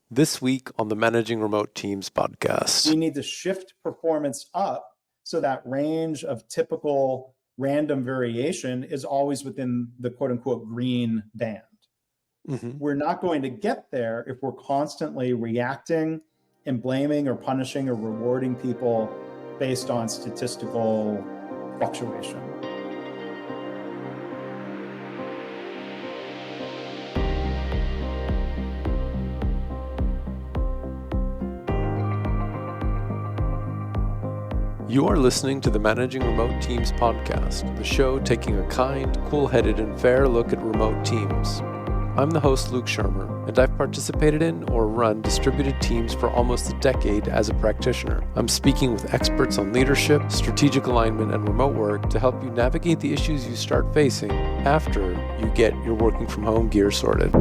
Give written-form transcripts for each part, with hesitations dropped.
This week on the Managing Remote Teams podcast. We need to shift performance up so that range of typical random variation is always within the quote unquote green band. We're not going to get there if we're constantly reacting and blaming or punishing or rewarding people based on statistical fluctuation. You are listening to the Managing Remote Teams podcast, the show taking a kind, cool-headed, and fair look at remote teams. I'm the host, Luke Shermer, and I've participated in or run distributed teams for almost a decade as a practitioner. I'm speaking with experts on leadership, strategic alignment, and remote work to help you navigate the issues you start facing after you get your working from home gear sorted.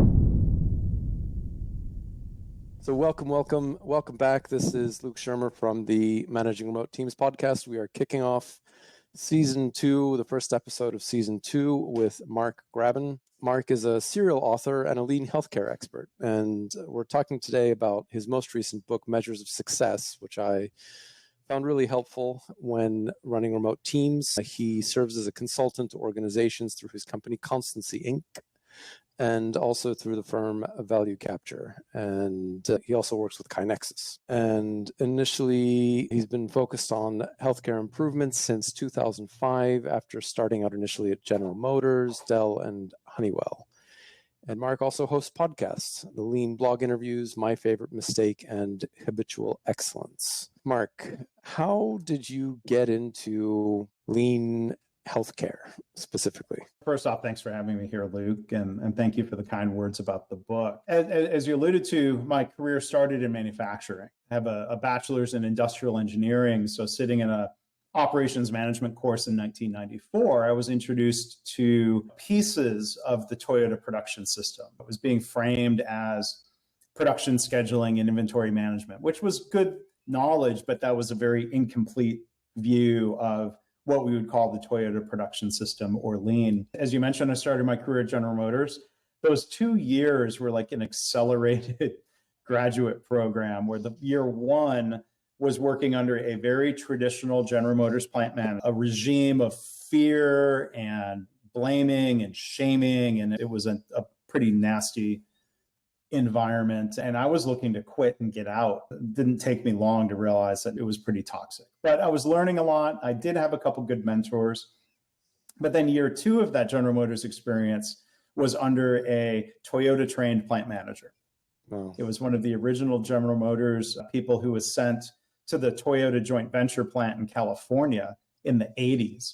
So welcome back. This is Luke Shermer from the Managing Remote Teams podcast. We are kicking off season 2, the first episode of season 2 with Mark Graban. Mark is a serial author and a lean healthcare expert. And we're talking today about his most recent book, Measures of Success, which I found really helpful when running remote teams. He serves as a consultant to organizations through his company, Constancy Inc., and also through the firm Value Capture. And he also works with KaiNexus. And initially, he's been focused on healthcare improvements since 2005, after starting out initially at General Motors, Dell, and Honeywell. And Mark also hosts podcasts, the Lean Blog Interviews, My Favorite Mistake, and Habitual Excellence. Mark, how did you get into lean healthcare specifically? First off, thanks for having me here, Luke, and thank you for the kind words about the book. As you alluded to, my career started in manufacturing. I have a bachelor's in industrial engineering, so sitting in a operations management course in 1994, I was introduced to pieces of the Toyota production system. It was being framed as production scheduling and inventory management, which was good knowledge, but that was a very incomplete view of what we would call the Toyota production system, or lean. As you mentioned, I started my career at General Motors. Those 2 years were like an accelerated graduate program where the year one was working under a very traditional General Motors plant man, a regime of fear and blaming and shaming. And it was a pretty nasty environment. And I was looking to quit and get out. It didn't take me long to realize that it was pretty toxic. But I was learning a lot. I did have a couple good mentors. But then year 2 of that General Motors experience was under a Toyota trained plant manager. Wow. It was one of the original General Motors people who was sent to the Toyota joint venture plant in California in the 80s.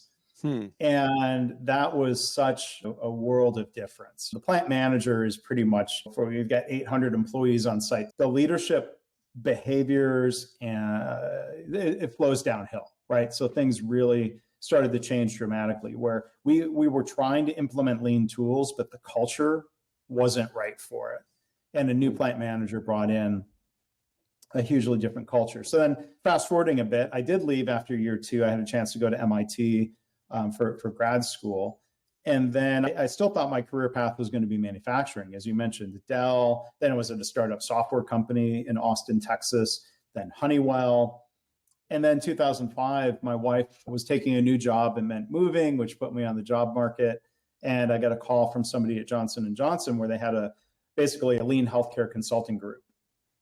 And that was such a world of difference. The plant manager is pretty much, you've got 800 employees on site. The leadership behaviors, and it flows downhill, right? So things really started to change dramatically, where we were trying to implement lean tools, but the culture wasn't right for it. And a new plant manager brought in a hugely different culture. So then fast forwarding a bit, I did leave after year 2. I had a chance to go to MIT for grad school. And then I still thought my career path was going to be manufacturing. As you mentioned, Dell, then it was at a startup software company in Austin, Texas, then Honeywell. And then 2005, my wife was taking a new job and meant moving, which put me on the job market. And I got a call from somebody at Johnson & Johnson where they had basically a lean healthcare consulting group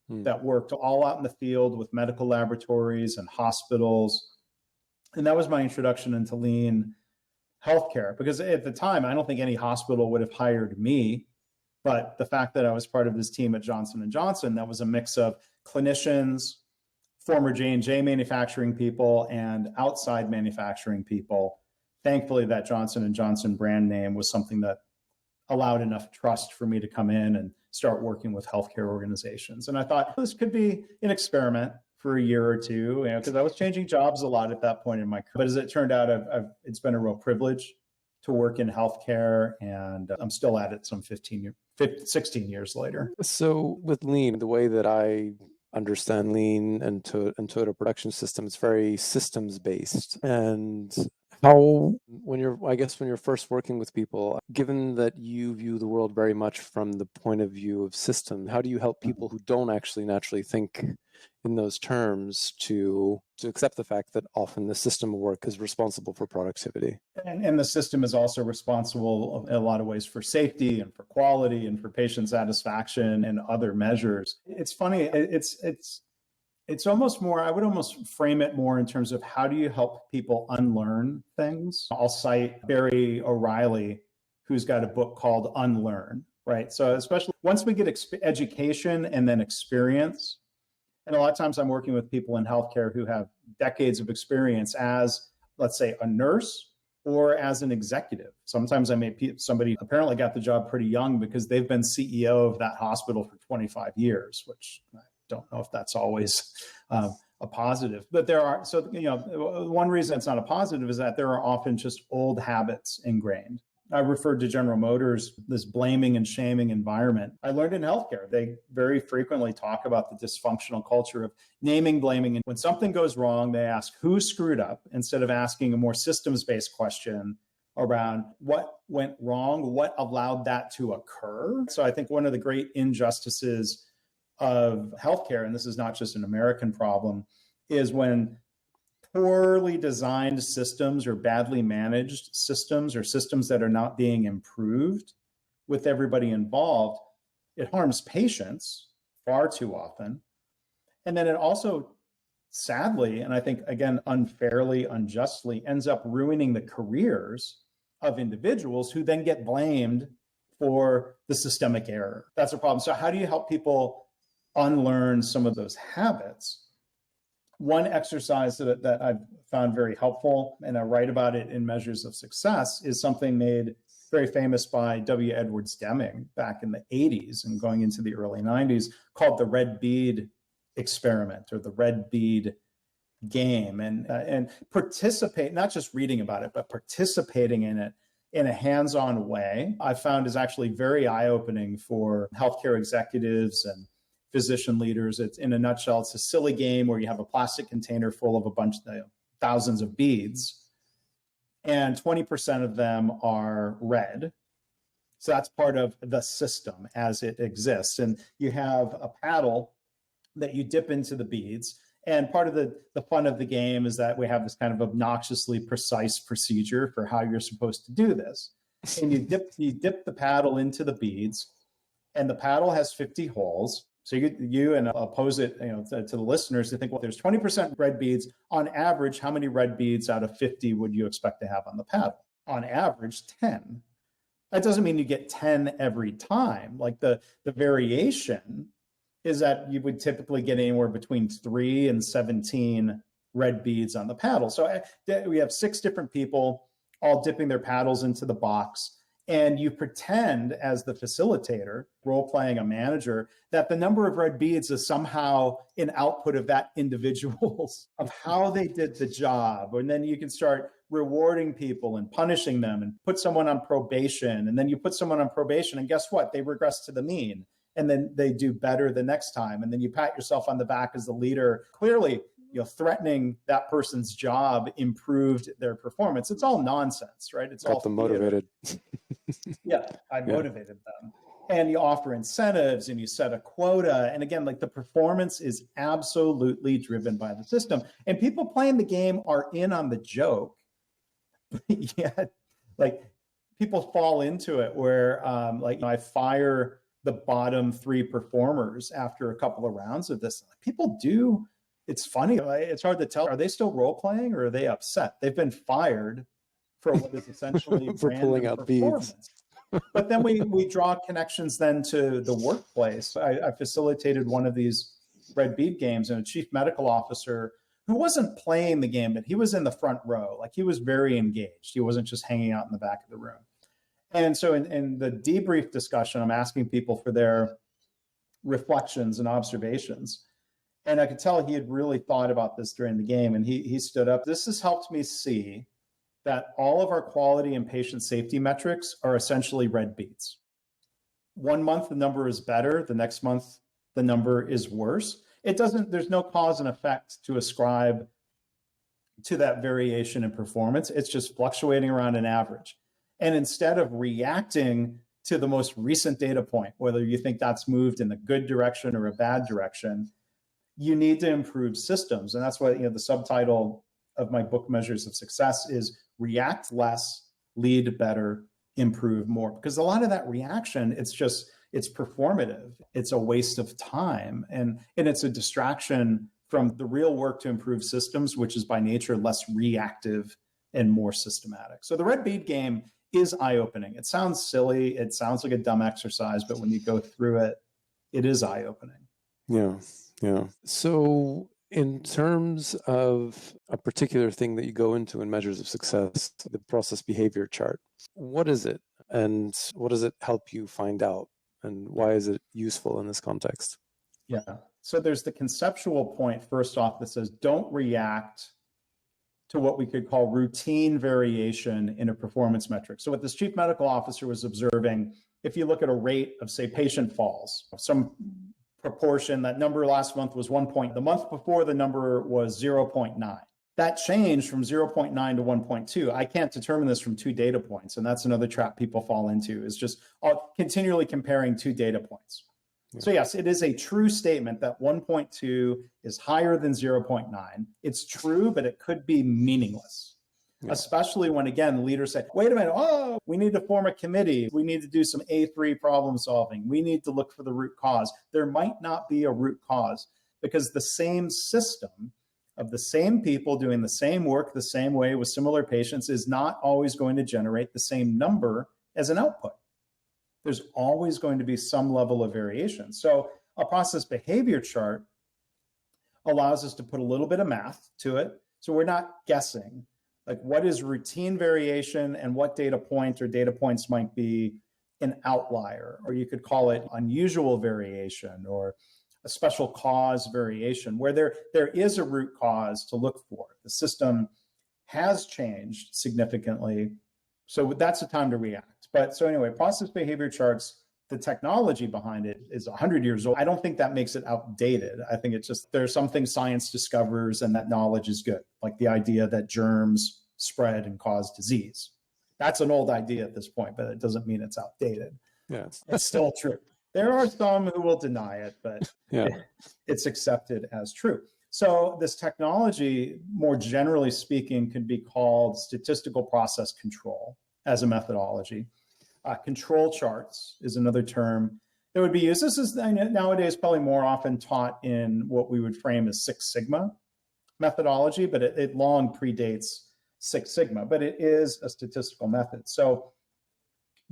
that worked all out in the field with medical laboratories and hospitals. And that was my introduction into lean healthcare, because at the time, I don't think any hospital would have hired me. But the fact that I was part of this team at Johnson & Johnson, that was a mix of clinicians, former J&J manufacturing people, and outside manufacturing people. Thankfully, that Johnson & Johnson brand name was something that allowed enough trust for me to come in and start working with healthcare organizations. And I thought this could be an experiment for a year or two, because I was changing jobs a lot at that point in my career. But as it turned out, it's been a real privilege to work in healthcare, and I'm still at it some 16 years later. So with lean, the way that I understand lean and Toyota production system, it's very systems based. And How, when you're first working with people, given that you view the world very much from the point of view of system, how do you help people who don't actually naturally think in those terms to accept the fact that often the system of work is responsible for productivity? And the system is also responsible in a lot of ways for safety and for quality and for patient satisfaction and other measures. It's funny. It's almost more, I would almost frame it more in terms of how do you help people unlearn things? I'll cite Barry O'Reilly, who's got a book called Unlearn, right? So especially once we get education and then experience, and a lot of times I'm working with people in healthcare who have decades of experience as, let's say, a nurse or as an executive. Sometimes I meet somebody apparently got the job pretty young because they've been CEO of that hospital for 25 years, which I don't know if that's always a positive. But there are, so, one reason it's not a positive is that there are often just old habits ingrained. I referred to General Motors, this blaming and shaming environment. I learned in healthcare, they very frequently talk about the dysfunctional culture of naming, blaming. And when something goes wrong, they ask who screwed up instead of asking a more systems-based question around what went wrong, what allowed that to occur. So I think one of the great injustices of healthcare, and this is not just an American problem, is when poorly designed systems or badly managed systems or systems that are not being improved with everybody involved, it harms patients far too often. And then it also, sadly, and I think, again, unfairly, unjustly, ends up ruining the careers of individuals who then get blamed for the systemic error. That's a problem. So how do you help people unlearn some of those habits? One exercise that I've found very helpful, and I write about it in Measures of Success, is something made very famous by W. Edwards Deming back in the 80s and going into the early 90s, called the red bead experiment or the red bead game. And participate, not just reading about it, but participating in it in a hands-on way, I found is actually very eye-opening for healthcare executives and physician leaders. It's, in a nutshell, it's a silly game where you have a plastic container full of a bunch of thousands of beads, and 20% of them are red. So that's part of the system as it exists. And you have a paddle that you dip into the beads. And part of the fun of the game is that we have this kind of obnoxiously precise procedure for how you're supposed to do this. And you dip the paddle into the beads, and the paddle has 50 holes. So you and I'll pose it to the listeners to think, well, there's 20% red beads. On average, how many red beads out of 50 would you expect to have on the paddle? On average, 10. That doesn't mean you get 10 every time. Like the variation is that you would typically get anywhere between 3 and 17 red beads on the paddle. So we have 6 different people all dipping their paddles into the box. And you pretend as the facilitator, role-playing a manager, that the number of red beads is somehow an output of that individual's, of how they did the job. And then you can start rewarding people and punishing them and put someone on probation. And then you put someone on probation and guess what? They regress to the mean. And then they do better the next time. And then you pat yourself on the back as the leader. Clearly, threatening that person's job improved their performance. It's all nonsense, right? It's all them motivated. Yeah, I motivated them. And you offer incentives and you set a quota. And again, like the performance is absolutely driven by the system. And people playing the game are in on the joke. Yet, like, people fall into it where, I fire the bottom 3 performers after a couple of rounds of this. People do. It's funny. It's hard to tell. Are they still role playing or are they upset? They've been fired for what is essentially for pulling out beads. But then we draw connections then to the workplace. I facilitated one of these red bead games, and a chief medical officer who wasn't playing the game, but he was in the front row. Like, he was very engaged. He wasn't just hanging out in the back of the room. And so in the debrief discussion, I'm asking people for their reflections and observations. And I could tell he had really thought about this during the game. And he stood up. This has helped me see that all of our quality and patient safety metrics are essentially red beads. One month, the number is better. The next month, the number is worse. There's no cause and effect to ascribe to that variation in performance. It's just fluctuating around an average. And instead of reacting to the most recent data point, whether you think that's moved in a good direction or a bad direction, you need to improve systems. And that's why, the subtitle of my book, Measures of Success, is react less, lead better, improve more. Because a lot of that reaction, it's performative. It's a waste of time. And it's a distraction from the real work to improve systems, which is by nature less reactive and more systematic. So the red bead game is eye-opening. It sounds silly. It sounds like a dumb exercise, but when you go through it, it is eye-opening. Yeah. So in terms of a particular thing that you go into in Measures of Success, the process behavior chart, what is it? And what does it help you find out? And why is it useful in this context? Yeah. So there's the conceptual point, first off, that says don't react to what we could call routine variation in a performance metric. So what this chief medical officer was observing, if you look at a rate of, say, patient falls, some proportion, that number last month was 1 point. The month before, the number was 0.9. That changed from 0.9 to 1.2. I can't determine this from 2 data points. And that's another trap people fall into, is just continually comparing 2 data points. Yeah. So yes, it is a true statement that 1.2 is higher than 0.9. It's true, but it could be meaningless. Yeah. Especially when, again, leaders say, wait a minute, we need to form a committee. We need to do some A3 problem solving. We need to look for the root cause. There might not be a root cause, because the same system of the same people doing the same work the same way with similar patients is not always going to generate the same number as an output. There's always going to be some level of variation. So a process behavior chart allows us to put a little bit of math to it. So we're not guessing, like, what is routine variation and what data point or data points might be an outlier, or you could call it unusual variation or a special cause variation, where there is a root cause to look for. The system has changed significantly. So that's the time to react. But so anyway, process behavior charts, the technology behind it is 100 years old. I don't think that makes it outdated. I think it's just, there are some things science discovers and that knowledge is good. Like the idea that germs spread and cause disease. That's an old idea at this point, but it doesn't mean it's outdated. Yeah. It's still true. There are some who will deny it, but it's accepted as true. So this technology, more generally speaking, could be called statistical process control as a methodology. Control charts is another term that would be used. This is nowadays probably more often taught in what we would frame as Six Sigma methodology, but it long predates Six Sigma, but it is a statistical method. So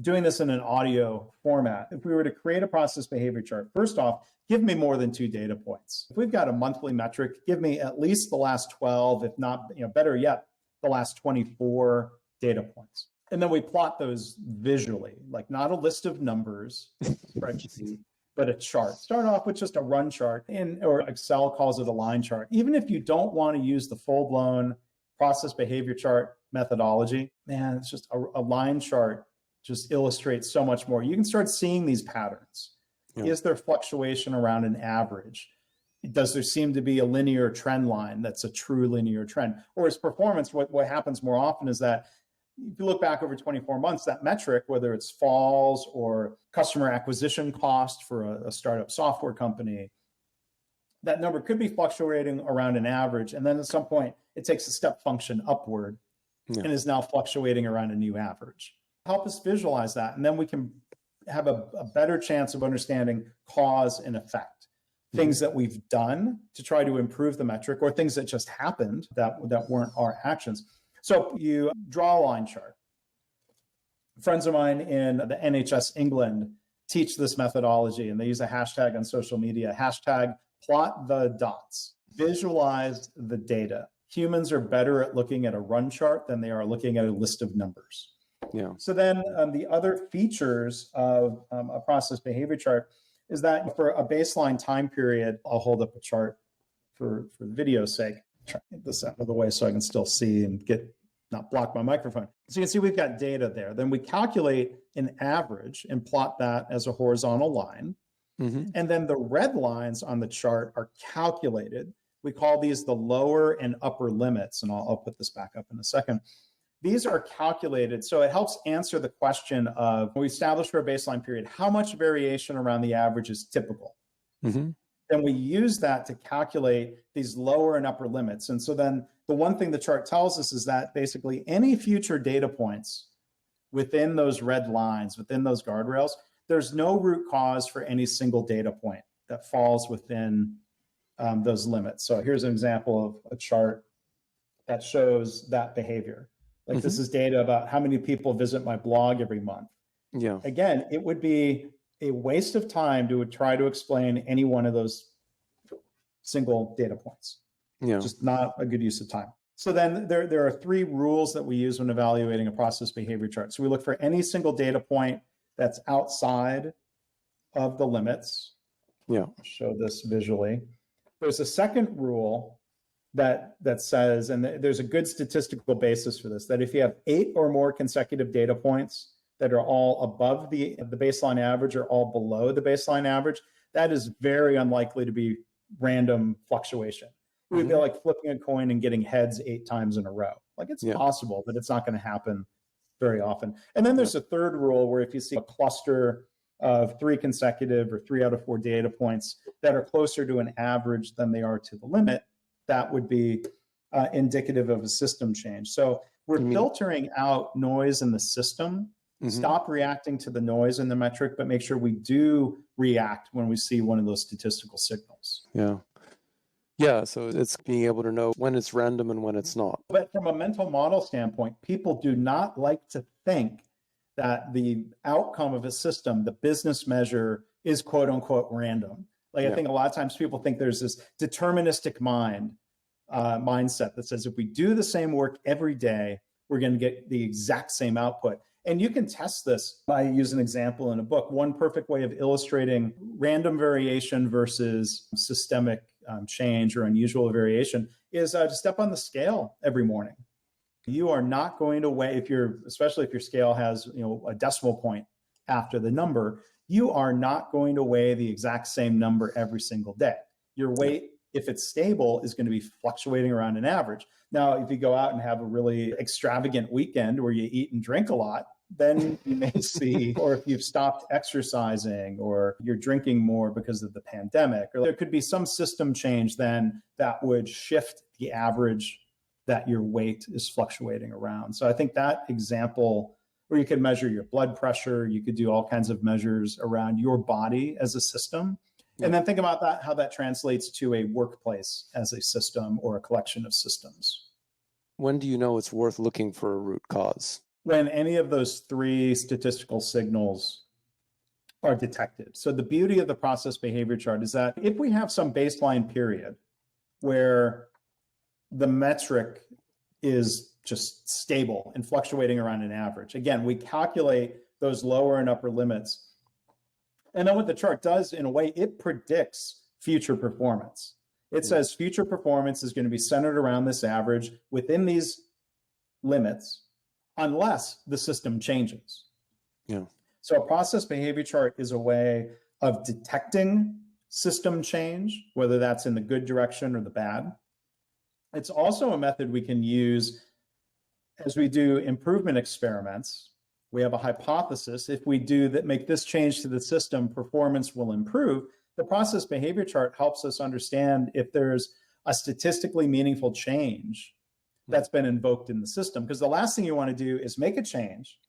doing this in an audio format, if we were to create a process behavior chart, first off, give me more than 2 data points. If we've got a monthly metric, give me at least the last 12, if not, better yet, the last 24 data points. And then we plot those visually, like not a list of numbers, spreadsheet, but a chart. Start off with just a run chart, or Excel calls it a line chart. Even if you don't want to use the full-blown process behavior chart methodology, man, it's just a line chart just illustrates so much more. You can start seeing these patterns. Yeah. Is there fluctuation around an average? Does there seem to be a linear trend line that's a true linear trend? Or is performance, what happens more often is that if you look back over 24 months, that metric, whether it's falls or customer acquisition cost for a startup software company, that number could be fluctuating around an average. And then at some point, it takes a step function upward and is now fluctuating around a new average. Help us visualize that. And then we can have a better chance of understanding cause and effect. Things that we've done to try to improve the metric, or things that just happened that weren't our actions. So you draw a line chart. Friends of mine in the NHS England teach this methodology, and they use a hashtag on social media, hashtag plot the dots. Visualize the data. Humans are better at looking at a run chart than they are looking at a list of numbers. Yeah. So then the other features of a process behavior chart is that for a baseline time period, I'll hold up a chart for the video's sake. Try to get this out of the way so I can still see and not block my microphone. So you can see we've got data there. Then we calculate an average and plot that as a horizontal line. Mm-hmm. And then the red lines on the chart are calculated We call these the lower and upper limits. And I'll put this back up in a second. These are calculated. So it helps answer the question of, we establish for a baseline period, how much variation around the average is typical? Mm-hmm. Then we use that to calculate these lower and upper limits. And so then the one thing the chart tells us is that basically any future data points within those red lines, within those guardrails, there's no root cause for any single data point that falls within those limits. So here's an example of a chart that shows that behavior. Like this is data about how many people visit my blog every month. Yeah. Again, it would be a waste of time to try to explain any one of those single data points. Yeah. Just not a good use of time. So then there are 3 rules that we use when evaluating a process behavior chart. So we look for any single data point that's outside of the limits. Yeah. I'll show this visually. There's a second rule that says, and there's a good statistical basis for this, that if you have 8 or more consecutive data points that are all above the baseline average or all below the baseline average, that is very unlikely to be random fluctuation. It would be like flipping a coin and getting heads 8 times in a row. Like it's possible, but it's not going to happen very often. And then there's a third rule where if you see a cluster of 3 consecutive or 3 out of 4 data points that are closer to an average than they are to the limit, that would be indicative of a system change. So we're filtering out noise in the system. Stop reacting to the noise in the metric, but make sure we do react when we see one of those statistical signals. Yeah. Yeah. So it's being able to know when it's random and when it's not. But from a mental model standpoint, people do not like to think that the outcome of a system, the business measure, is quote unquote random. Like I think a lot of times people think there's this deterministic mindset that says if we do the same work every day, we're going to get the exact same output. And you can test this by using an example in a book. One perfect way of illustrating random variation versus systemic change or unusual variation is to step on the scale every morning. You are not going to weigh, especially if your scale has a decimal point after the number, you are not going to weigh the exact same number every single day. Your weight, if it's stable, is going to be fluctuating around an average. Now, if you go out and have a really extravagant weekend where you eat and drink a lot, then you may see, or if you've stopped exercising or you're drinking more because of the pandemic, or there could be some system change then that would shift the average that your weight is fluctuating around. So I think that example, where you could measure your blood pressure, you could do all kinds of measures around your body as a system. And then think about that, how that translates to a workplace as a system or a collection of systems. When do you know it's worth looking for a root cause? When any of those 3 statistical signals are detected. So the beauty of the process behavior chart is that if we have some baseline period where the metric is just stable and fluctuating around an average, again, we calculate those lower and upper limits. And then what the chart does, in a way, it predicts future performance. It says future performance is going to be centered around this average within these limits, unless the system changes. Yeah. So a process behavior chart is a way of detecting system change, whether that's in the good direction or the bad. It's also a method we can use as we do improvement experiments. We have a hypothesis. If we do that, make this change to the system, performance will improve. The process behavior chart helps us understand if there's a statistically meaningful change that's been invoked in the system. Because the last thing you want to do is make a change,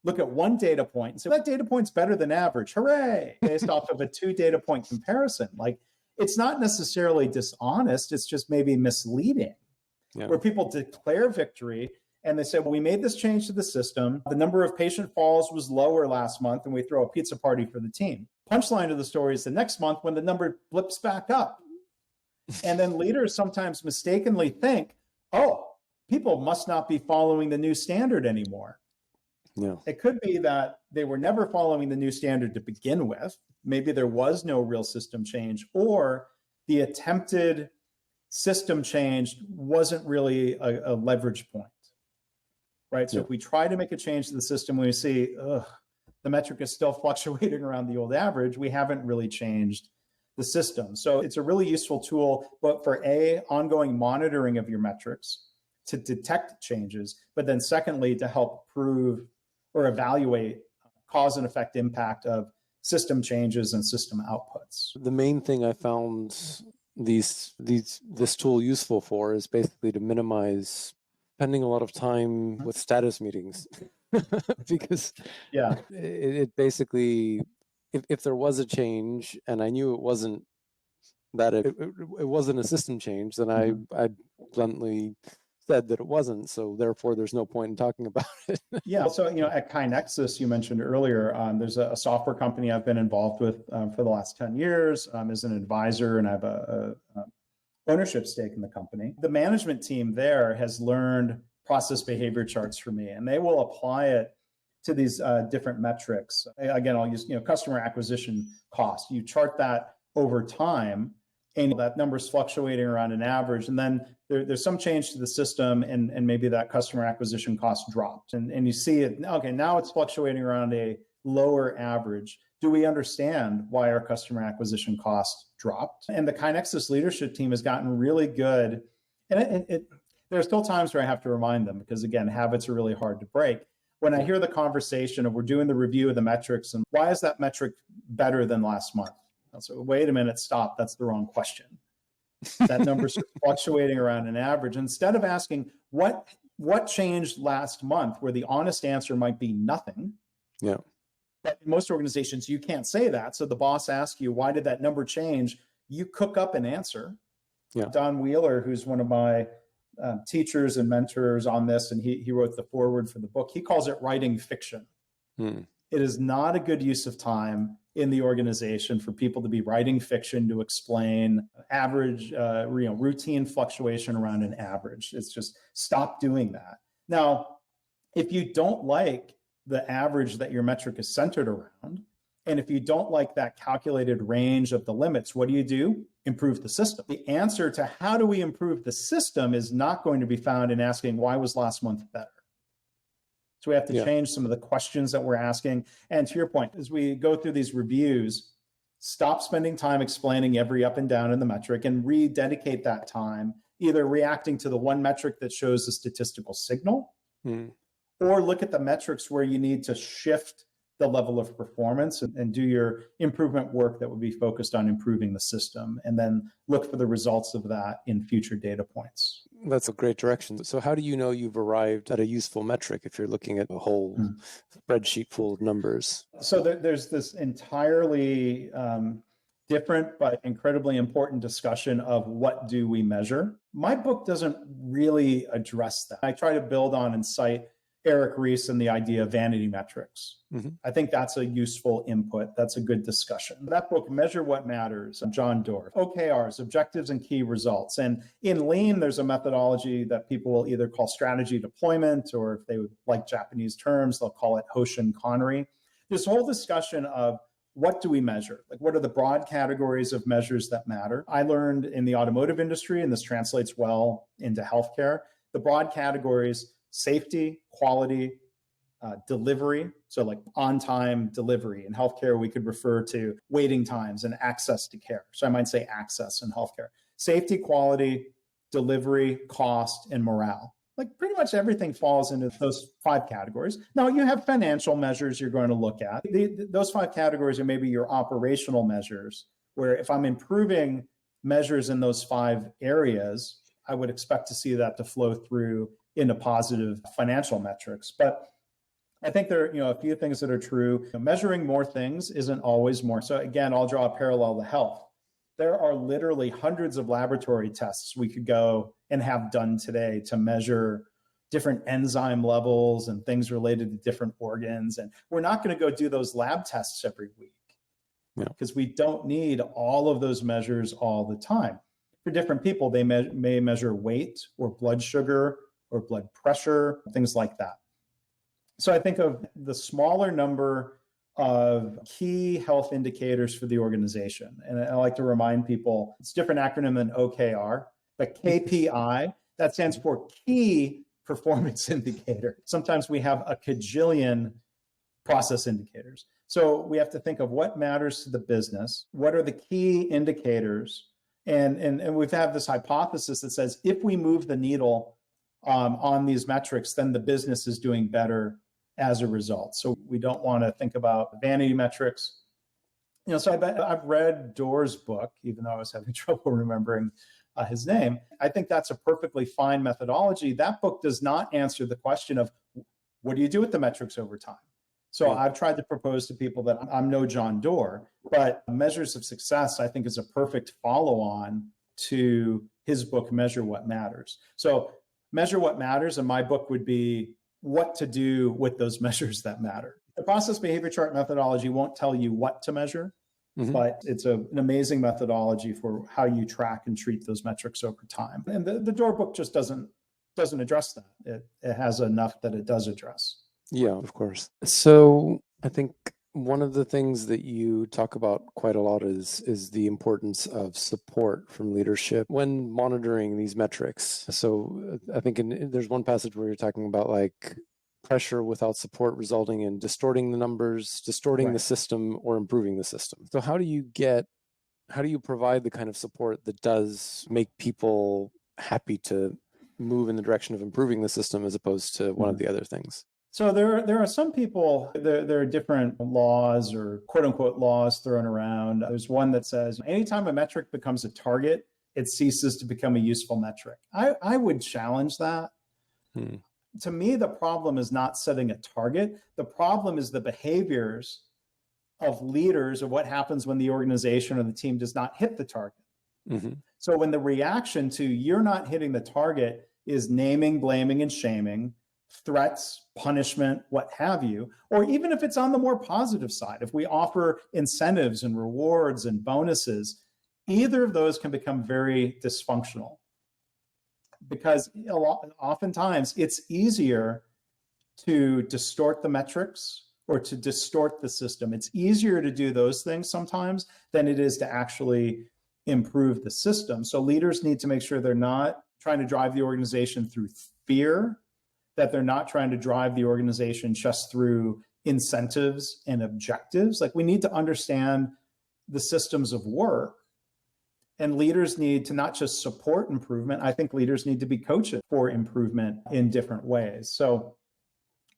look at one data point and say, that data point's better than average, hooray, based off of a 2 data point comparison. Like, it's not necessarily dishonest, it's just maybe misleading, where people declare victory and they say, well, we made this change to the system. The number of patient falls was lower last month, and we throw a pizza party for the team. Punchline of the story is the next month when the number blips back up. And then leaders sometimes mistakenly think, oh, people must not be following the new standard anymore. Yeah. It could be that they were never following the new standard to begin with. Maybe there was no real system change, or the attempted system change wasn't really a leverage point, right? So if we try to make a change to the system, we see, the metric is still fluctuating around the old average, we haven't really changed the system. So it's a really useful tool, but for ongoing monitoring of your metrics to detect changes, but then secondly, to help prove or evaluate cause and effect impact of system changes and system outputs. The main thing I found this tool useful for is basically to minimize spending a lot of time with status meetings because it basically, if there was a change and I knew it wasn't it wasn't a system change, then I bluntly said that it wasn't. So therefore, there's no point in talking about it. Yeah. So, at KaiNexus, you mentioned earlier, there's a software company I've been involved with for the last 10 years as an advisor, and I have a ownership stake in the company. The management team there has learned process behavior charts for me, and they will apply it to these different metrics. Again, I'll use, customer acquisition cost. You chart that over time, and that number is fluctuating around an average, and then there's some change to the system, and maybe that customer acquisition cost dropped, and you see it, okay, now it's fluctuating around a lower average. Do we understand why our customer acquisition cost dropped? And the KaiNexus leadership team has gotten really good, and there are still times where I have to remind them, because again, habits are really hard to break. When I hear the conversation of we're doing the review of the metrics, and why is that metric better than last month? So wait a minute, stop. That's the wrong question. That number's fluctuating around an average. Instead of asking what changed last month, where the honest answer might be nothing. Yeah. But in most organizations, you can't say that. So the boss asks you, why did that number change? You cook up an answer. Yeah. Don Wheeler, who's one of my teachers and mentors on this, and he wrote the foreword for the book. He calls it writing fiction. It is not a good use of time in the organization for people to be writing fiction to explain average, routine fluctuation around an average. It's just stop doing that. Now, if you don't like the average that your metric is centered around, and if you don't like that calculated range of the limits, what do? Improve the system. The answer to how do we improve the system is not going to be found in asking, why was last month better? So we have to change some of the questions that we're asking. And to your point, as we go through these reviews, stop spending time explaining every up and down in the metric and rededicate that time, either reacting to the one metric that shows the statistical signal, or look at the metrics where you need to shift the level of performance and do your improvement work that would be focused on improving the system, and then look for the results of that in future data points. That's a great direction. So how do you know you've arrived at a useful metric if you're looking at a whole spreadsheet full of numbers? So there's this entirely different but incredibly important discussion of what do we measure. My book doesn't really address that. I try to build on and cite Eric Ries and the idea of vanity metrics. I think that's a useful input. That's a good discussion. That book, Measure What Matters, John Dorff. OKRs, Objectives and Key Results. And in Lean, there's a methodology that people will either call strategy deployment, or if they would like Japanese terms, they'll call it Hoshin Kanri. This whole discussion of what do we measure? Like, what are the broad categories of measures that matter? I learned in the automotive industry, and this translates well into healthcare, the broad categories: safety, quality, delivery. So like on-time delivery. In healthcare, we could refer to waiting times and access to care. So I might say access in healthcare. Safety, quality, delivery, cost, and morale. Like pretty much everything falls into those 5 categories. Now you have financial measures you're going to look at. Those 5 categories are maybe your operational measures, where if I'm improving measures in those 5 areas, I would expect to see that to flow through into positive financial metrics. But I think there are, a few things that are true. Measuring more things isn't always more. So again, I'll draw a parallel to health. There are literally hundreds of laboratory tests we could go and have done today to measure different enzyme levels and things related to different organs. And we're not going to go do those lab tests every week because we don't need all of those measures all the time. For different people, they may measure weight or blood sugar or blood pressure, things like that. So I think of the smaller number of key health indicators for the organization. And I like to remind people, it's a different acronym than OKR, but KPI, that stands for Key Performance Indicator. Sometimes we have a cajillion process indicators. So we have to think of what matters to the business, what are the key indicators, and we've had this hypothesis that says if we move the needle on these metrics, then the business is doing better as a result. So we don't want to think about vanity metrics. So I've read Doerr's book, even though I was having trouble remembering his name. I think that's a perfectly fine methodology. That book does not answer the question of what do you do with the metrics over time? So I've tried to propose to people that I'm no John Doerr, but Measures of Success, I think, is a perfect follow-on to his book, Measure What Matters. So Measure What Matters, and my book would be what to do with those measures that matter. The process behavior chart methodology won't tell you what to measure, but it's an amazing methodology for how you track and treat those metrics over time. And the Doerr book just doesn't address that. It has enough that it does address. Yeah, of course. So I think one of the things that you talk about quite a lot is the importance of support from leadership when monitoring these metrics. So I think there's one passage where you're talking about like pressure without support resulting in distorting the numbers, distorting the system, or improving the system. So how do you provide the kind of support that does make people happy to move in the direction of improving the system as opposed to one of the other things? So there are some people, there are different laws or quote unquote laws thrown around. There's one that says anytime a metric becomes a target, it ceases to become a useful metric. I would challenge that. To me, the problem is not setting a target. The problem is the behaviors of leaders, or what happens when the organization or the team does not hit the target. So when the reaction to you're not hitting the target is naming, blaming, and shaming, threats, punishment, what have you, or even if it's on the more positive side, if we offer incentives and rewards and bonuses, either of those can become very dysfunctional. Because oftentimes it's easier to distort the metrics or to distort the system. It's easier to do those things sometimes than it is to actually improve the system. So leaders need to make sure they're not trying to drive the organization through fear, that they're not trying to drive the organization just through incentives and objectives. Like we need to understand the systems of work. And leaders need to not just support improvement. I think leaders need to be coached for improvement in different ways. So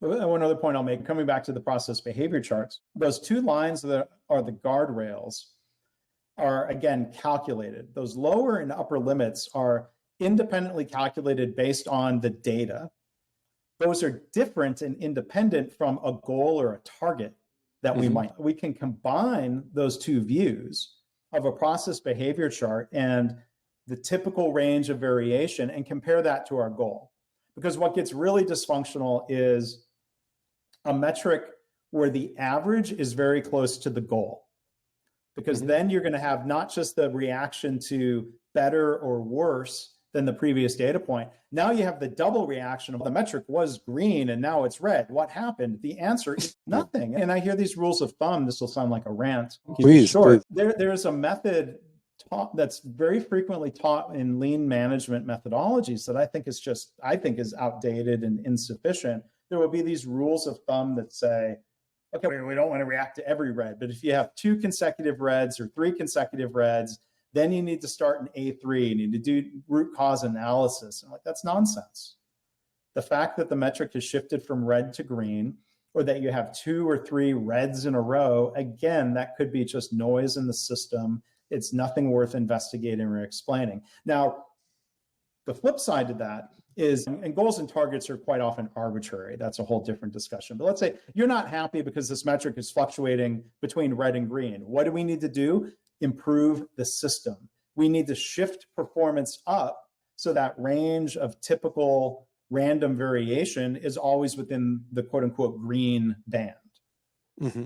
one other point I'll make, coming back to the process behavior charts, those two lines that are the guardrails are, again, calculated. Those lower and upper limits are independently calculated based on the data. Those are different and independent from a goal or a target that we can combine those two views of a process behavior chart and the typical range of variation and compare that to our goal. Because what gets really dysfunctional is a metric where the average is very close to the goal. Because then you're going to have not just the reaction to better or worse than the previous data point. Now you have the double reaction of the metric was green and now it's red. What happened? The answer is nothing. And I hear these rules of thumb. This will sound like a rant. Please. There's a method that's very frequently taught in lean management methodologies that I think is outdated and insufficient. There will be these rules of thumb that say, okay, we don't want to react to every red, but if you have 2 consecutive reds or 3 consecutive reds, then you need to start in A3. You need to do root cause analysis. I'm like, that's nonsense. The fact that the metric has shifted from red to green, or that you have 2 or 3 reds in a row, again, that could be just noise in the system. It's nothing worth investigating or explaining. Now, the flip side to that is, and goals and targets are quite often arbitrary. That's a whole different discussion. But let's say you're not happy because this metric is fluctuating between red and green. What do we need to do? Improve the system. We need to shift performance up so that range of typical random variation is always within the quote unquote green band.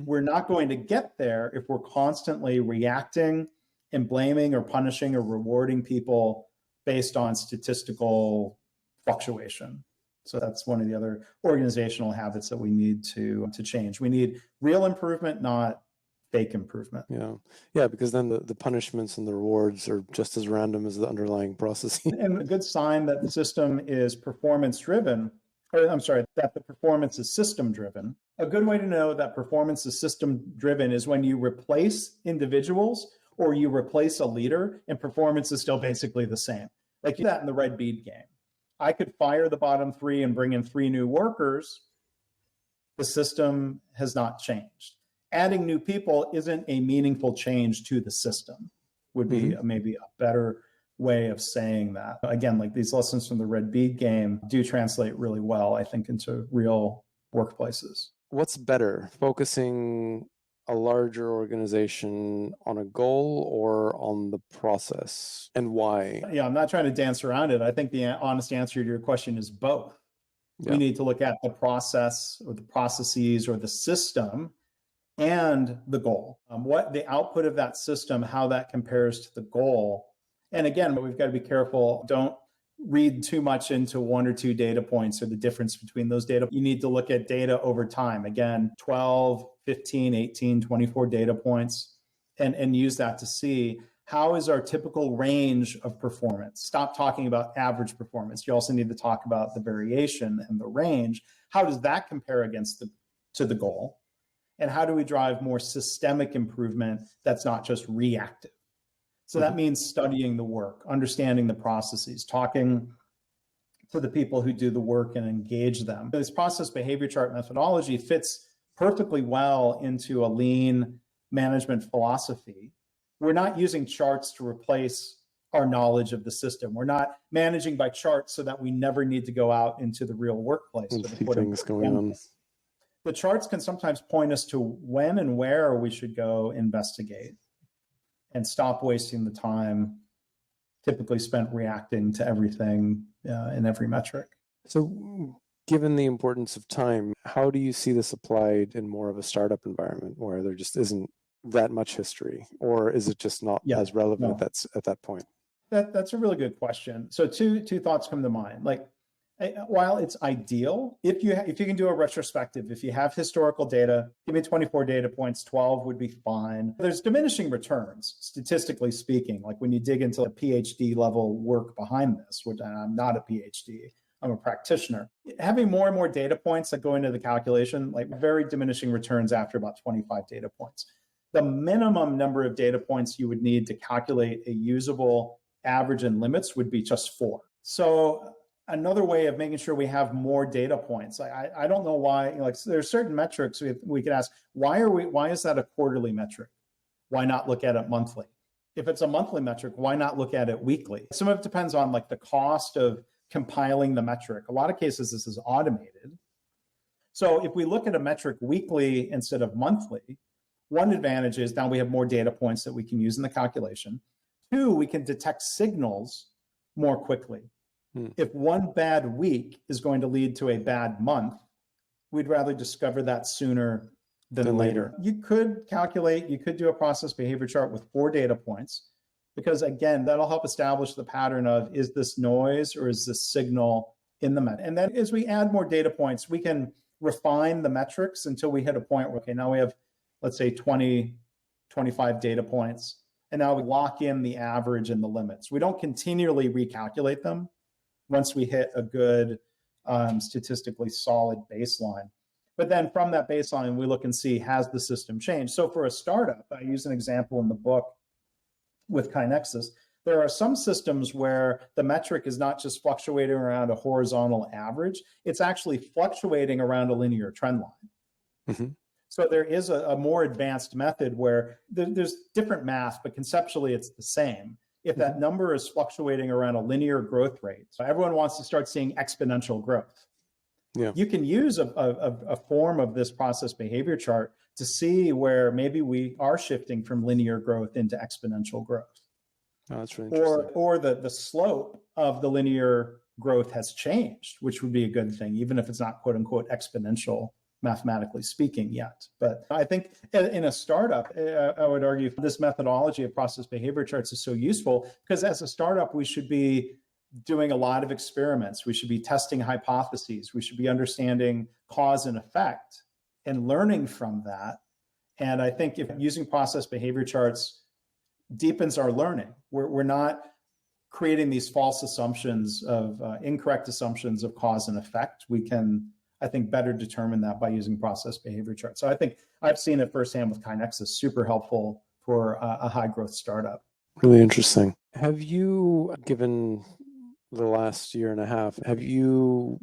We're not going to get there if we're constantly reacting and blaming or punishing or rewarding people based on statistical fluctuation. So that's one of the other organizational habits that we need to change. We need real improvement, not fake improvement. Yeah, because then the punishments and the rewards are just as random as the underlying process. And a good sign that the system is performance driven, or I'm sorry, that the performance is system driven, A good way to know that performance is system driven is when you replace individuals or you replace a leader and performance is still basically the same. Like that in the red bead game. I could fire the bottom three and bring in three new workers. The system has not changed. Adding new people isn't a meaningful change to the system, would be maybe a better way of saying that. Again, like these lessons from the red bead game do translate really well, I think, into real workplaces. What's better, focusing a larger organization on a goal or on the process, and why? Yeah, I'm not trying to dance around it. I think the honest answer to your question is both. Yeah. We need to look at the process or the processes or the system and the goal. What the output of that system, how that compares to the goal. And again, we've got to be careful. Don't read too much into one or two data points or the difference between those data. You need to look at data over time. Again, 12, 15, 18, 24 data points and use that to see how is our typical range of performance. Stop talking about average performance. You also need to talk about the variation and the range. How does that compare against to the goal? And how do we drive more systemic improvement that's not just reactive? So that means studying the work, understanding the processes, talking to the people who do the work and engage them. This process behavior chart methodology fits perfectly well into a lean management philosophy. We're not using charts to replace our knowledge of the system. We're not managing by charts so that we never need to go out into the real workplace. And see things going on. The charts can sometimes point us to when and where we should go investigate and stop wasting the time typically spent reacting to everything in every metric. So given the importance of time, how do you see this applied in more of a startup environment where there just isn't that much history, or is it just not as relevant at that point? That's a really good question. So two thoughts come to mind. Like, while it's ideal, if you can do a retrospective, if you have historical data, give me 24 data points, 12 would be fine. There's diminishing returns, statistically speaking, like when you dig into a PhD level work behind this, which I'm not a PhD, I'm a practitioner. Having more and more data points that go into the calculation, like very diminishing returns after about 25 data points. The minimum number of data points you would need to calculate a usable average and limits would be just 4. So another way of making sure we have more data points. I don't know why, like there's certain metrics we could ask, why is that a quarterly metric? Why not look at it monthly? If it's a monthly metric, why not look at it weekly? Some of it depends on like the cost of compiling the metric. A lot of cases, this is automated. So if we look at a metric weekly instead of monthly, one advantage is now we have more data points that we can use in the calculation. 2, we can detect signals more quickly. If one bad week is going to lead to a bad month, we'd rather discover that sooner than later. You could do a process behavior chart with 4 data points, because again, that'll help establish the pattern of, is this noise or is this signal in the metric? And then as we add more data points, we can refine the metrics until we hit a point where, okay, now we have, let's say 20, 25 data points, and now we lock in the average and the limits. We don't continually recalculate them once we hit a good statistically solid baseline. But then from that baseline, we look and see, has the system changed? So for a startup, I use an example in the book with KaiNexus. There are some systems where the metric is not just fluctuating around a horizontal average, it's actually fluctuating around a linear trend line. So there is a more advanced method where there's different math, but conceptually it's the same. If that number is fluctuating around a linear growth rate, so everyone wants to start seeing exponential growth. You can use a form of this process behavior chart to see where maybe we are shifting from linear growth into exponential growth. Oh, that's really interesting. Or the slope of the linear growth has changed, which would be a good thing, even if it's not quote unquote exponential, mathematically speaking, yet. But I think in a startup, I would argue this methodology of process behavior charts is so useful because as a startup, we should be doing a lot of experiments. We should be testing hypotheses. We should be understanding cause and effect and learning from that. And I think if using process behavior charts deepens our learning, we're not creating these false assumptions of incorrect assumptions of cause and effect. We can I think, better determine that by using process behavior charts. So I think I've seen it firsthand with KaiNexus, super helpful for a high growth startup. Really interesting. Have you, given the last year and a half, have you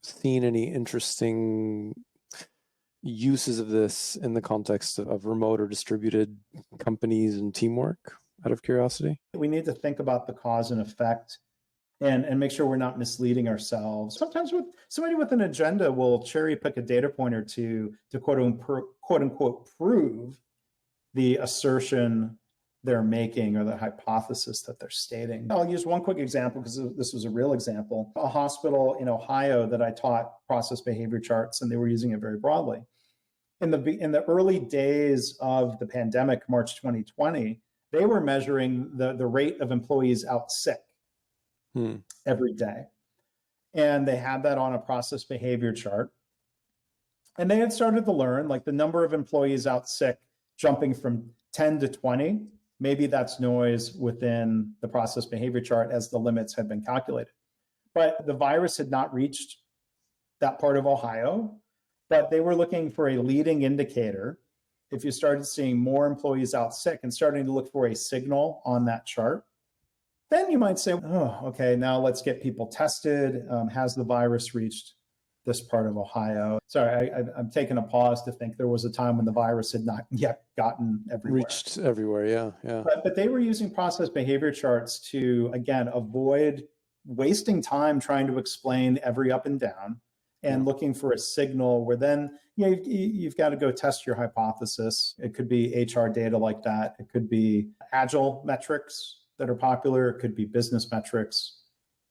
seen any interesting uses of this in the context of remote or distributed companies and teamwork, out of curiosity? We need to think about the cause and effect and make sure we're not misleading ourselves. Sometimes somebody with an agenda will cherry pick a data point or two to quote unquote prove the assertion they're making or the hypothesis that they're stating. I'll use one quick example because this was a real example. A hospital in Ohio that I taught process behavior charts, and they were using it very broadly. In the early days of the pandemic, March 2020, they were measuring the rate of employees out sick every day. And they had that on a process behavior chart. And they had started to learn, like, the number of employees out sick jumping from 10 to 20, maybe that's noise within the process behavior chart as the limits had been calculated. But the virus had not reached that part of Ohio, but they were looking for a leading indicator. If you started seeing more employees out sick and starting to look for a signal on that chart, then you might say, oh, okay, now let's get people tested. Has the virus reached this part of Ohio? Sorry, I'm taking a pause to think there was a time when the virus had not yet gotten everywhere. Reached everywhere, yeah. But they were using process behavior charts to, again, avoid wasting time trying to explain every up and down and looking for a signal where then you've got to go test your hypothesis. It could be HR data like that. It could be agile metrics that are popular. It could be business metrics.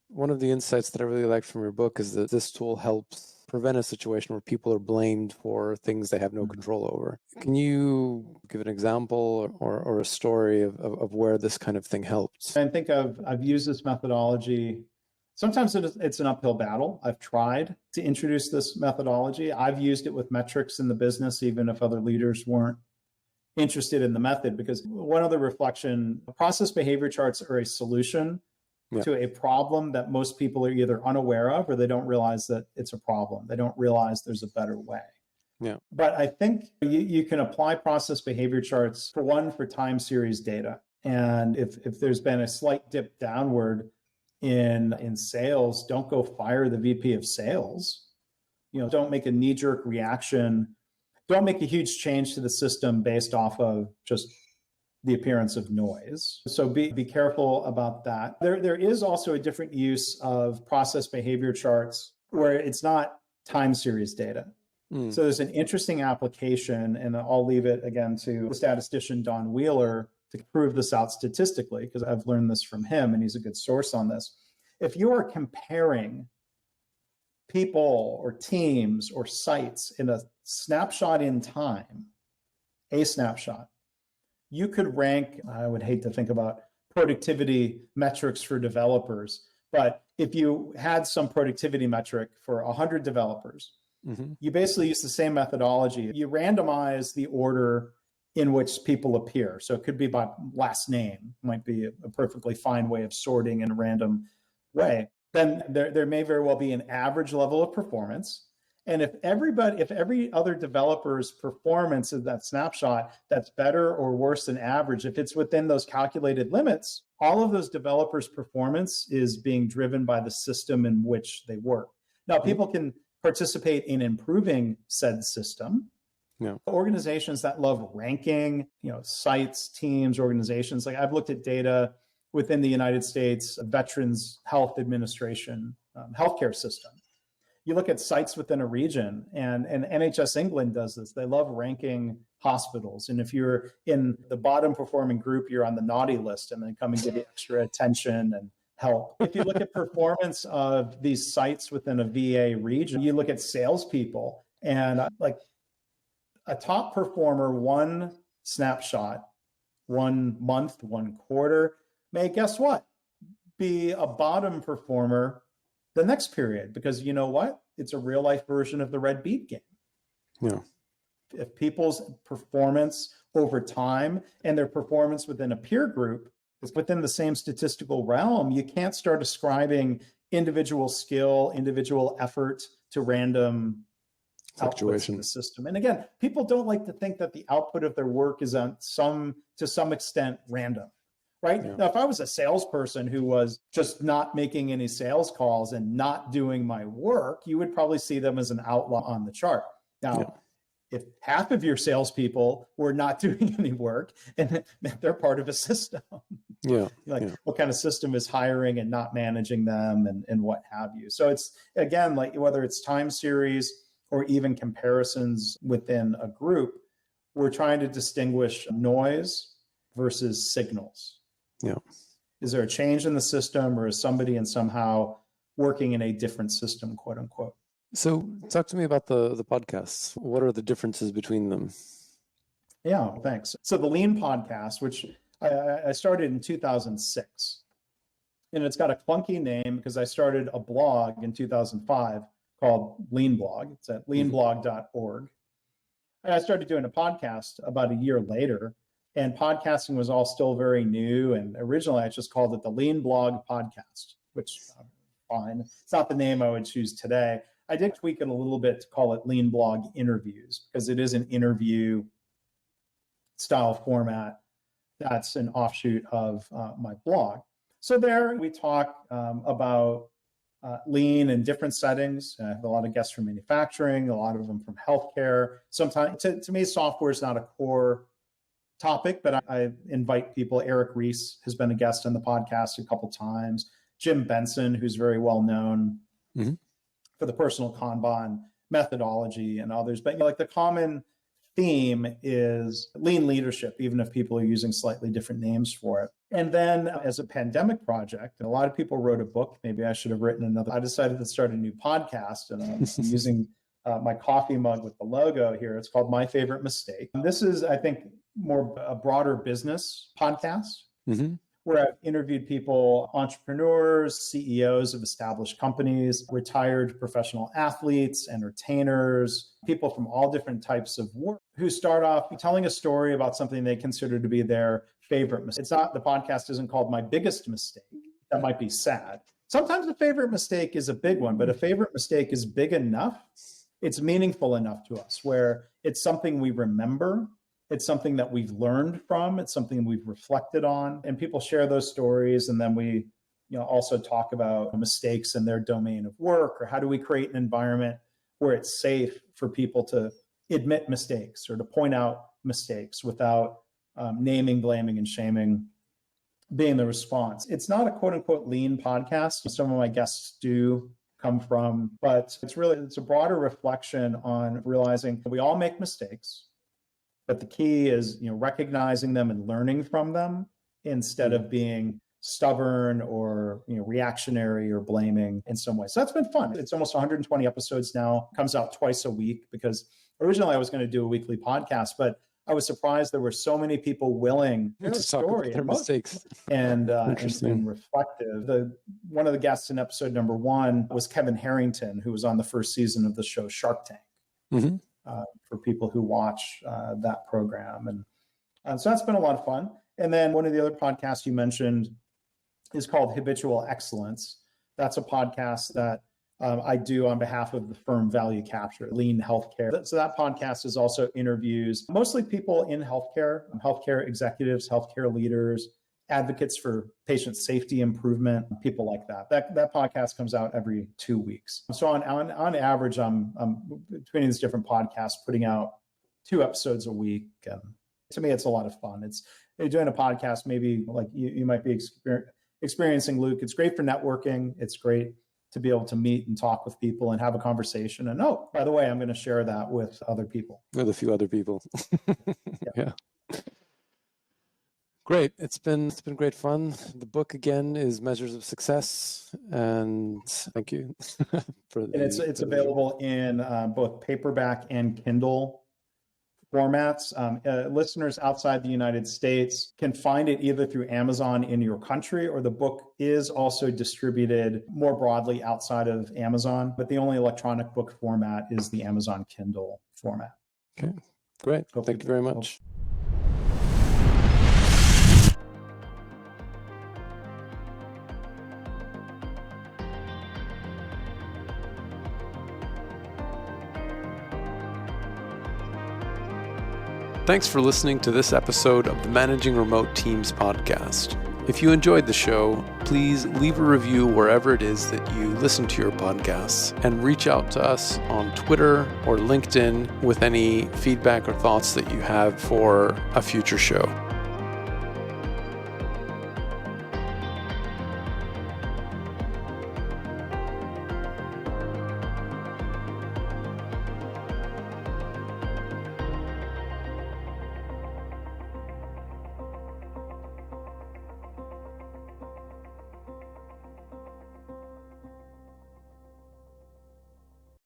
One of the insights that I really liked from your book is that this tool helps prevent a situation where people are blamed for things they have no control over. Can you give an example or a story of where this kind of thing helped? I think I've used this methodology. Sometimes it's an uphill battle. I've tried to introduce this methodology. I've used it with metrics in the business, even if other leaders weren't interested in the method, because one other reflection, process behavior charts are a solution to a problem that most people are either unaware of or they don't realize that it's a problem. They don't realize there's a better way. Yeah. But I think you can apply process behavior charts for time series data. And if there's been a slight dip downward in sales, don't go fire the VP of sales. Don't make a knee-jerk reaction. Don't make a huge change to the system based off of just the appearance of noise. So be careful about that. There is also a different use of process behavior charts where it's not time series data. So there's an interesting application, and I'll leave it again to the statistician Don Wheeler to prove this out statistically, because I've learned this from him and he's a good source on this. If you are comparing people or teams or sites in a snapshot in time, a snapshot, you could rank, I would hate to think about productivity metrics for developers, but if you had some productivity metric for 100 developers, you basically use the same methodology. You randomize the order in which people appear. So it could be by last name, might be a perfectly fine way of sorting in a random way. Then there may very well be an average level of performance. And if every other developer's performance of that snapshot that's better or worse than average, if it's within those calculated limits, all of those developers' performance is being driven by the system in which they work. Now, people can participate in improving said system. Organizations that love ranking, sites, teams, organizations, like I've looked at data within the United States Veterans Health Administration healthcare system. You look at sites within a region, and NHS England does this. They love ranking hospitals. And if you're in the bottom performing group, you're on the naughty list, and they come and give you extra attention and help. If you look at performance of these sites within a VA region, you look at salespeople, and like a top performer, one snapshot, 1 month, 1 quarter, may, guess what, be a bottom performer the next period, because you know what? It's a real life version of the red beet game. If people's performance over time and their performance within a peer group is within the same statistical realm, you can't start ascribing individual skill, individual effort to random outputs in Fluctuation. the system. And again, people don't like to think that the output of their work is to some extent random, right? Yeah. Now, if I was a salesperson who was just not making any sales calls and not doing my work, you would probably see them as an outlaw on the chart. Now, if half of your salespeople were not doing any work, and they're part of a system, what kind of system is hiring and not managing them, and what have you. So it's, again, like whether it's time series or even comparisons within a group, we're trying to distinguish noise versus signals. Yeah. Is there a change in the system, or is somebody somehow working in a different system, quote unquote? So talk to me about the podcasts. What are the differences between them? Yeah, thanks. So the Lean podcast, which I started in 2006, and it's got a clunky name because I started a blog in 2005 called Lean Blog. It's at leanblog.org. And I started doing a podcast about a year later, and podcasting was all still very new. And originally I just called it the Lean Blog Podcast, which fine. It's not the name I would choose today. I did tweak it a little bit to call it Lean Blog Interviews, because it is an interview style format that's an offshoot of my blog. So there we talk about lean in different settings. I have a lot of guests from manufacturing, a lot of them from healthcare. Sometimes, to me, software is not a core topic, but I invite people. Eric Ries has been a guest on the podcast a couple times. Jim Benson, who's very well known for the personal Kanban methodology, and others. But like the common theme is lean leadership, even if people are using slightly different names for it. And then as a pandemic project, a lot of people wrote a book. Maybe I should have written another. I decided to start a new podcast, and I'm using my coffee mug with the logo here. It's called My Favorite Mistake. This is, I think, more a broader business podcast. Where I've interviewed people, entrepreneurs, CEOs of established companies, retired professional athletes, entertainers, people from all different types of work, who start off telling a story about something they consider to be their favorite mistake. It's not, the podcast isn't called My Biggest Mistake. That might be sad. Sometimes a favorite mistake is a big one, but a favorite mistake is big enough, it's meaningful enough to us, where it's something we remember. It's something that we've learned from. It's something we've reflected on, and people share those stories. And then we, also talk about mistakes in their domain of work, or how do we create an environment where it's safe for people to admit mistakes or to point out mistakes without naming, blaming, and shaming being the response. It's not a quote unquote lean podcast. Some of my guests do come from, but it's a broader reflection on realizing we all make mistakes. But the key is, recognizing them and learning from them instead of being stubborn or, reactionary or blaming in some way. So that's been fun. It's almost 120 episodes now. Comes out twice a week, because originally I was going to do a weekly podcast, but I was surprised there were so many people willing to talk about their mistakes and reflective. One of the guests in episode number 1 was Kevin Harrington, who was on the first season of the show Shark Tank. For people who watch that program. And so that's been a lot of fun. And then one of the other podcasts you mentioned is called Habitual Excellence. That's a podcast that I do on behalf of the firm Value Capture, Lean Healthcare. So that podcast is also interviews, mostly people in healthcare executives, healthcare leaders, advocates for patient safety improvement, people like that. That podcast comes out every 2 weeks. So on average, I'm between these different podcasts putting out 2 episodes a week. To me, it's a lot of fun. You're doing a podcast, maybe like you might be experiencing, Luke. It's great for networking. It's great to be able to meet and talk with people and have a conversation. And by the way, I'm going to share that with other people. With a few other people. Yeah. Great. It's been great fun. The book again is Measures of Success, and thank you and it's available in both paperback and Kindle formats. Listeners outside the United States can find it either through Amazon in your country, or the book is also distributed more broadly outside of Amazon, but the only electronic book format is the Amazon Kindle format. Okay, great. Thank you very much. Thanks for listening to this episode of the Managing Remote Teams podcast. If you enjoyed the show, please leave a review wherever it is that you listen to your podcasts, and reach out to us on Twitter or LinkedIn with any feedback or thoughts that you have for a future show.